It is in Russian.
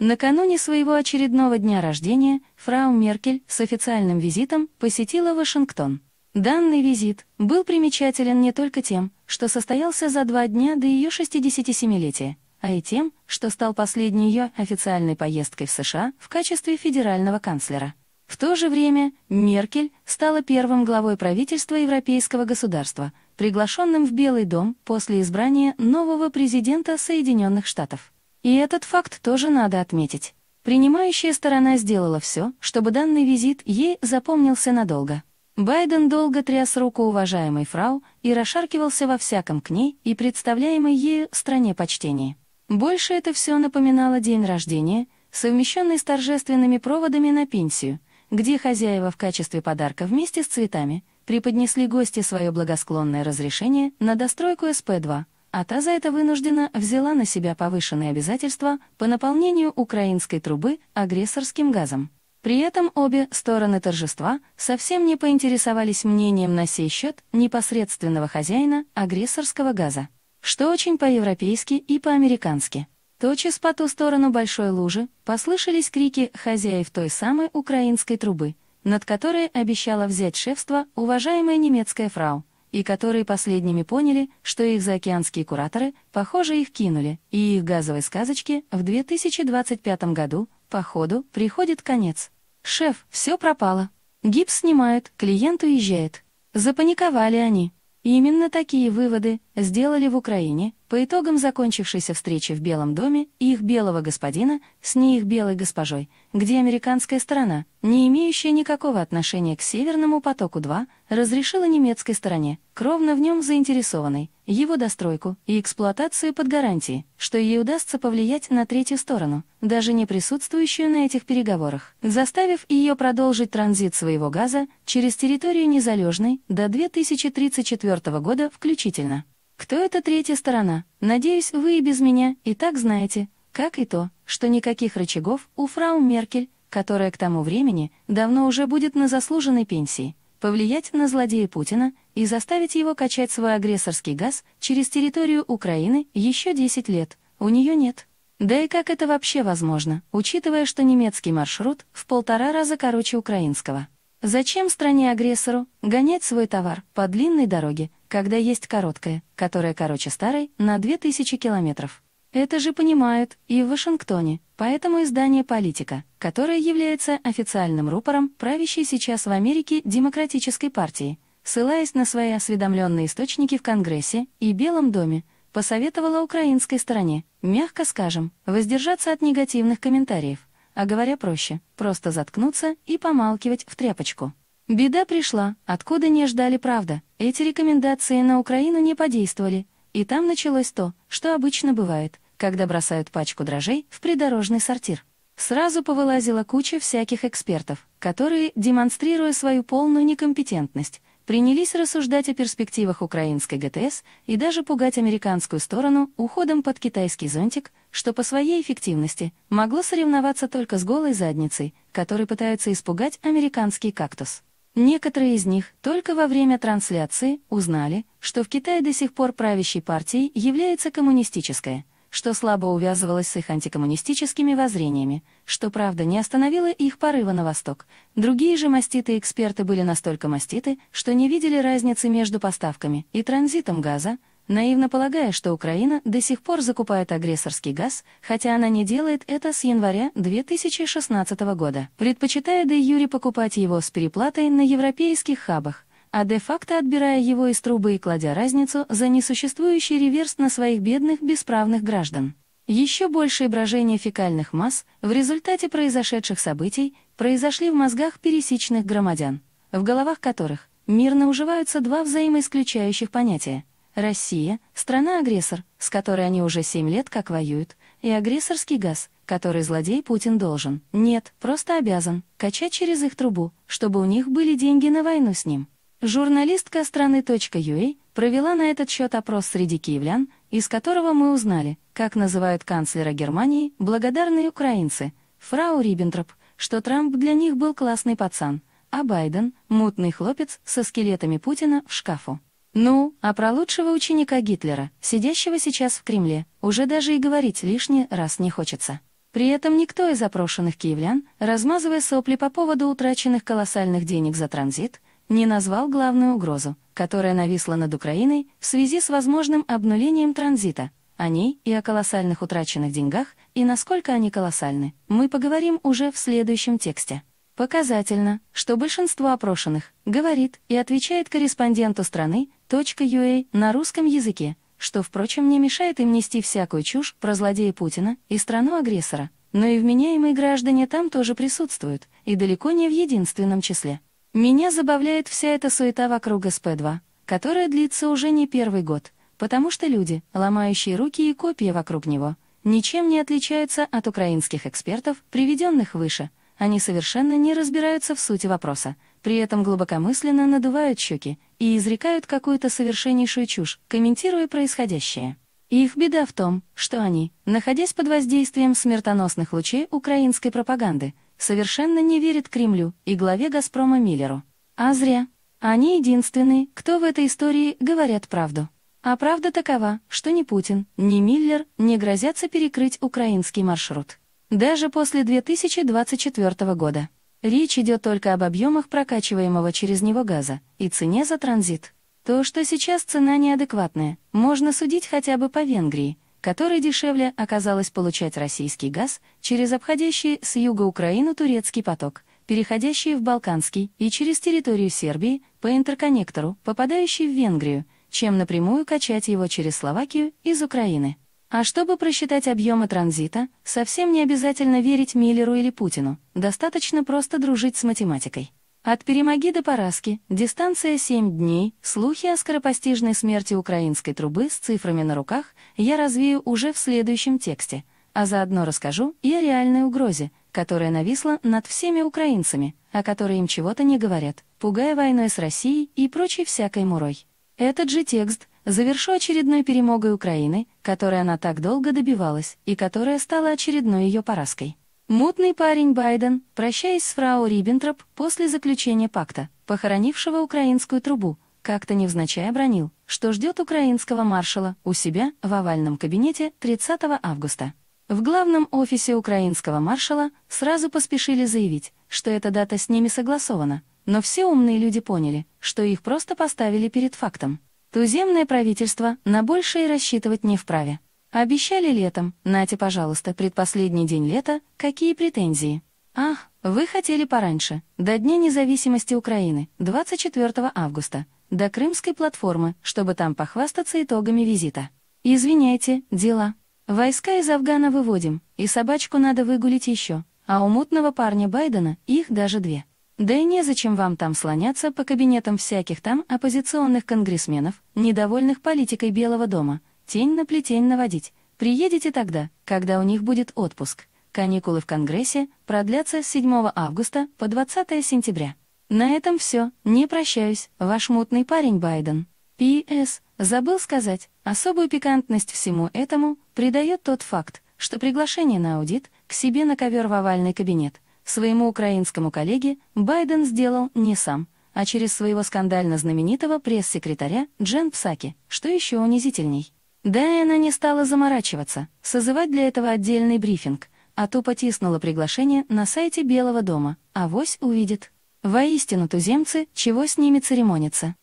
Накануне своего очередного дня рождения фрау Меркель с официальным визитом посетила Вашингтон. Данный визит был примечателен не только тем, что состоялся за 2 дня до ее 67-летия, а и тем, что стал последней ее официальной поездкой в США в качестве федерального канцлера. В то же время Меркель стала первым главой правительства европейского государства, приглашенным в Белый дом после избрания нового президента Соединенных Штатов. И этот факт тоже надо отметить. Принимающая сторона сделала все, чтобы данный визит ей запомнился надолго. Байден долго тряс руку уважаемой фрау и расшаркивался во всяком к ней и представляемой ею стране почтении. Больше это все напоминало день рождения, совмещенный с торжественными проводами на пенсию, где хозяева в качестве подарка вместе с цветами преподнесли гости свое благосклонное разрешение на достройку СП-2, а та за это вынуждена взяла на себя повышенные обязательства по наполнению украинской трубы агрессорским газом. При этом обе стороны торжества совсем не поинтересовались мнением на сей счет непосредственного хозяина агрессорского газа, что очень по-европейски и по-американски. Тотчас по ту сторону большой лужи послышались крики хозяев той самой украинской трубы, над которой обещала взять шефство уважаемая немецкая фрау, и которые последними поняли, что их заокеанские кураторы, похоже, их кинули, и их газовой сказочке в 2025 году, походу, приходит конец. «Шеф, все пропало. Гипс снимают, клиент уезжает». Запаниковали они. И именно такие выводы сделали в Украине по итогам закончившейся встречи в Белом доме их белого господина с не их белой госпожой, где американская сторона, не имеющая никакого отношения к Северному потоку-2, разрешила немецкой стороне, кровно в нем заинтересованной, его достройку и эксплуатацию под гарантией, что ей удастся повлиять на третью сторону, даже не присутствующую на этих переговорах, заставив ее продолжить транзит своего газа через территорию Незалежной до 2034 года включительно. Кто эта третья сторона? Надеюсь, вы и без меня и так знаете, как и то, что никаких рычагов у фрау Меркель, которая к тому времени давно уже будет на заслуженной пенсии, повлиять на злодея Путина и заставить его качать свой агрессорский газ через территорию Украины еще 10 лет, у нее нет. Да и как это вообще возможно, учитывая, что немецкий маршрут в 1,5 раза короче украинского? Зачем стране-агрессору гонять свой товар по длинной дороге, когда есть короткая, которая короче старой, на 2000 километров? Это же понимают и в Вашингтоне, поэтому издание «Политика», которое является официальным рупором правящей сейчас в Америке Демократической партии, ссылаясь на свои осведомленные источники в Конгрессе и Белом доме, посоветовало украинской стороне, мягко скажем, воздержаться от негативных комментариев, а говоря проще, просто заткнуться и помалкивать в тряпочку. Беда пришла, откуда не ждали, правда, эти рекомендации на Украину не подействовали, и там началось то, что обычно бывает, когда бросают пачку дрожжей в придорожный сортир. Сразу повылазила куча всяких экспертов, которые, демонстрируя свою полную некомпетентность, принялись рассуждать о перспективах украинской ГТС и даже пугать американскую сторону уходом под китайский зонтик, что по своей эффективности могло соревноваться только с голой задницей, которой пытаются испугать американский кактус. Некоторые из них только во время трансляции узнали, что в Китае до сих пор правящей партией является коммунистическая, что слабо увязывалось с их антикоммунистическими воззрениями, что, правда, не остановило их порыва на восток. Другие же маститые эксперты были настолько маститы, что не видели разницы между поставками и транзитом газа, наивно полагая, что Украина до сих пор закупает агрессорский газ, хотя она не делает это с января 2016 года, предпочитая де-юре покупать его с переплатой на европейских хабах, а де-факто отбирая его из трубы и кладя разницу за несуществующий реверс на своих бедных бесправных граждан. Еще большее брожение фекальных масс в результате произошедших событий произошли в мозгах пересечных громадян, в головах которых мирно уживаются два взаимоисключающих понятия: Россия — страна-агрессор, с которой они уже 7 лет как воюют, и агрессорский газ, который злодей Путин должен, нет, просто обязан, качать через их трубу, чтобы у них были деньги на войну с ним. Журналистка страны.ua провела на этот счет опрос среди киевлян, из которого мы узнали, как называют канцлера Германии благодарные украинцы, фрау Риббентроп, что Трамп для них был классный пацан, а Байден — мутный хлопец со скелетами Путина в шкафу. Ну, а про лучшего ученика Гитлера, сидящего сейчас в Кремле, уже даже и говорить лишний раз не хочется. При этом никто из опрошенных киевлян, размазывая сопли по поводу утраченных колоссальных денег за транзит, не назвал главную угрозу, которая нависла над Украиной в связи с возможным обнулением транзита. О ней и о колоссальных утраченных деньгах, и насколько они колоссальны, мы поговорим уже в следующем тексте. Показательно, что большинство опрошенных говорит и отвечает корреспонденту страны .ua на русском языке, что, впрочем, не мешает им нести всякую чушь про злодея Путина и страну-агрессора, но и вменяемые граждане там тоже присутствуют, и далеко не в единственном числе. Меня забавляет вся эта суета вокруг СП-2, которая длится уже не первый год, потому что люди, ломающие руки и копья вокруг него, ничем не отличаются от украинских экспертов, приведенных выше. Они совершенно не разбираются в сути вопроса, при этом глубокомысленно надувают щеки и изрекают какую-то совершеннейшую чушь, комментируя происходящее. Их беда в том, что они, находясь под воздействием смертоносных лучей украинской пропаганды, совершенно не верят Кремлю и главе «Газпрома» Миллеру. А зря. Они единственные, кто в этой истории говорят правду. А правда такова, что ни Путин, ни Миллер не грозятся перекрыть украинский маршрут. Даже после 2024 года. Речь идет только об объемах прокачиваемого через него газа и цене за транзит. То, что сейчас цена неадекватная, можно судить хотя бы по Венгрии, которой дешевле оказалось получать российский газ через обходящий с юга Украину турецкий поток, переходящий в Балканский и через территорию Сербии по интерконнектору, попадающий в Венгрию, чем напрямую качать его через Словакию из Украины. А чтобы просчитать объемы транзита, совсем не обязательно верить Миллеру или Путину, достаточно просто дружить с математикой. От Перемоги до Параски, дистанция 7 дней, слухи о скоропостижной смерти украинской трубы с цифрами на руках я развею уже в следующем тексте, а заодно расскажу и о реальной угрозе, которая нависла над всеми украинцами, о которой им чего-то не говорят, пугая войной с Россией и прочей всякой мурой. Этот же текст завершу очередной перемогой Украины, которой она так долго добивалась и которая стала очередной ее поразкой. Мутный парень Байден, прощаясь с фрау Риббентроп после заключения пакта, похоронившего украинскую трубу, как-то невзначай обронил, что ждет украинского маршала у себя в овальном кабинете 30 августа. В главном офисе украинского маршала сразу поспешили заявить, что эта дата с ними согласована, но все умные люди поняли, что их просто поставили перед фактом. Туземное правительство на большее рассчитывать не вправе. Обещали летом, нате, пожалуйста, предпоследний день лета, какие претензии? Ах, вы хотели пораньше, до Дня независимости Украины, 24 августа, до Крымской платформы, чтобы там похвастаться итогами визита. Извиняйте, дела. Войска из Афгана выводим, и собачку надо выгулить еще, а у мутного парня Байдена их даже 2. Да и незачем вам там слоняться по кабинетам всяких там оппозиционных конгрессменов, недовольных политикой Белого дома, тень на плетень наводить. Приедете тогда, когда у них будет отпуск. Каникулы в Конгрессе продлятся с 7 августа по 20 сентября. На этом все, не прощаюсь, ваш мутный парень Байден. П.С. Забыл сказать, особую пикантность всему этому придает тот факт, что приглашение на аудит к себе на ковер в овальный кабинет своему украинскому коллеге Байден сделал не сам, а через своего скандально знаменитого пресс-секретаря Джен Псаки, что еще унизительней. Да и она не стала заморачиваться, созывать для этого отдельный брифинг, а тупо тиснула приглашение на сайте Белого дома, авось увидит. Воистину туземцы, чего с ними церемониться.